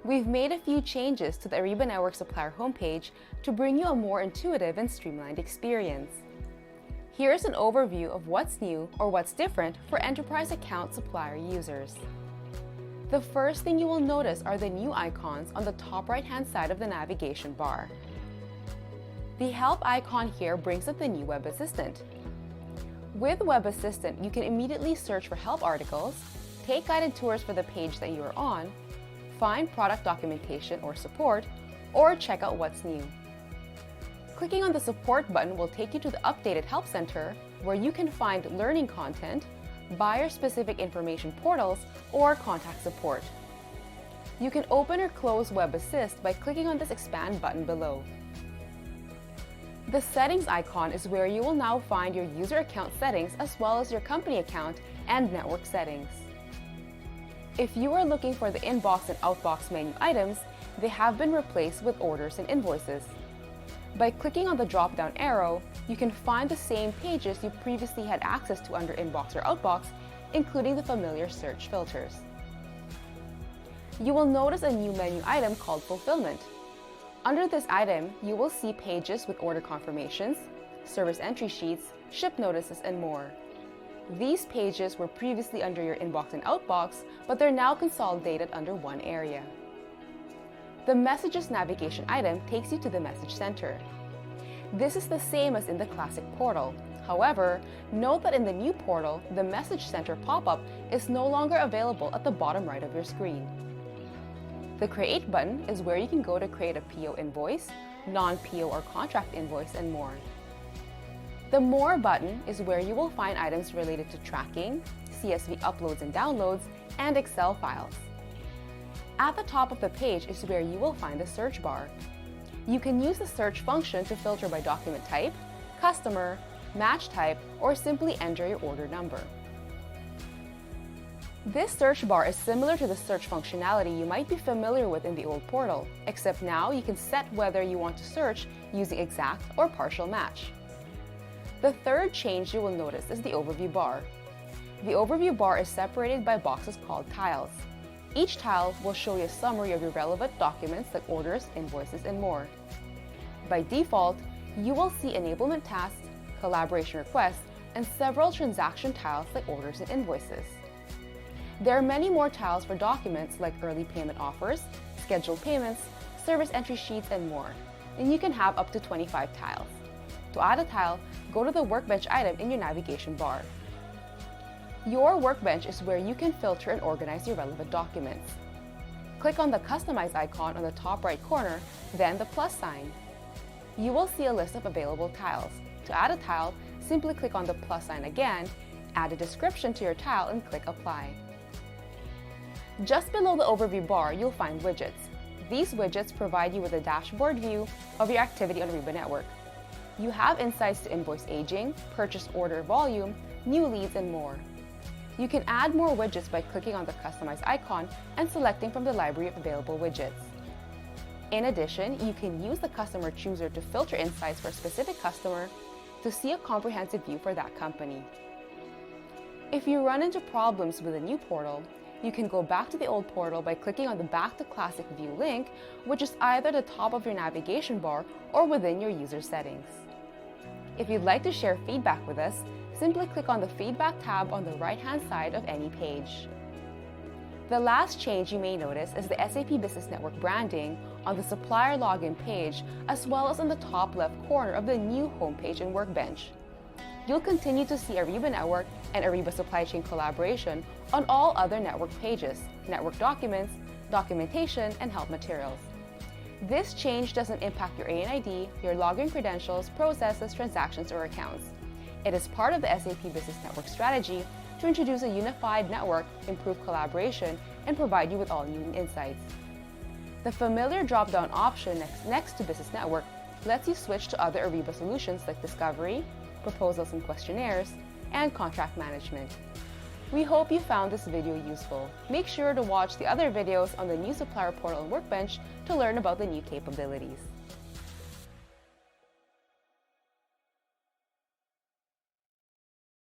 We've made a few changes to the Ariba Network supplier homepage to bring you a more intuitive and streamlined experience. Here's an overview of what's new or what's different for enterprise account supplier users. The first thing you will notice are the new icons on the top right-hand side of the navigation bar. The Help icon here brings up the new Web Assistant. With Web Assistant, you can immediately search for help articles, take guided tours for the page that you are on, find product documentation or support, or check out what's new. Clicking on the Support button will take you to the updated Help Center, where you can find learning content, buyer-specific information portals, or contact support. You can open or close Web Assist by clicking on this Expand button below. The Settings icon is where you will now find your user account settings as well as your company account and network settings. If you are looking for the inbox and outbox menu items, they have been replaced with orders and invoices. By clicking on the drop-down arrow, you can find the same pages you previously had access to under inbox or outbox, including the familiar search filters. You will notice a new menu item called Fulfillment. Under this item, you will see pages with order confirmations, service entry sheets, ship notices, and more. These pages were previously under your inbox and outbox, but they're now consolidated under one area. The Messages navigation item takes you to the Message Center. This is the same as in the classic portal. However, note that in the new portal, the Message Center pop-up is no longer available at the bottom right of your screen. The Create button is where you can go to create a PO invoice, non-PO or contract invoice, and more. The More button is where you will find items related to tracking, CSV uploads and downloads, and Excel files. At the top of the page is where you will find the search bar. You can use the search function to filter by document type, customer, match type, or simply enter your order number. This search bar is similar to the search functionality you might be familiar with in the old portal, except now you can set whether you want to search using exact or partial match. The third change you will notice is the Overview bar. The Overview bar is separated by boxes called tiles. Each tile will show you a summary of your relevant documents like orders, invoices, and more. By default, you will see enablement tasks, collaboration requests, and several transaction tiles like orders and invoices. There are many more tiles for documents like early payment offers, scheduled payments, service entry sheets, and more, and you can have up to 25 tiles. To add a tile, go to the Workbench item in your navigation bar. Your Workbench is where you can filter and organize your relevant documents. Click on the Customize icon on the top right corner, then the plus sign. You will see a list of available tiles. To add a tile, simply click on the plus sign again, add a description to your tile, and click Apply. Just below the Overview bar, you'll find widgets. These widgets provide you with a dashboard view of your activity on Ariba Network. You have insights to invoice aging, purchase order volume, new leads, and more. You can add more widgets by clicking on the Customize icon and selecting from the library of available widgets. In addition, you can use the Customer Chooser to filter insights for a specific customer to see a comprehensive view for that company. If you run into problems with a new portal, you can go back to the old portal by clicking on the Back to Classic View link, which is either the top of your navigation bar or within your user settings. If you'd like to share feedback with us, simply click on the Feedback tab on the right-hand side of any page. The last change you may notice is the SAP Business Network branding on the supplier login page, as well as on the top left corner of the new homepage and Workbench. You'll continue to see Ariba Network and Ariba Supply Chain collaboration on all other network pages, network documents, documentation, and help materials. This change doesn't impact your ANID, your login credentials, processes, transactions, or accounts. It is part of the SAP Business Network strategy to introduce a unified network, improve collaboration, and provide you with all new insights. The familiar drop-down option next to Business Network lets you switch to other Ariba solutions like Discovery, Proposals and Questionnaires, and Contract Management. We hope you found this video useful. Make sure to watch the other videos on the new Supplier Portal and Workbench to learn about the new capabilities.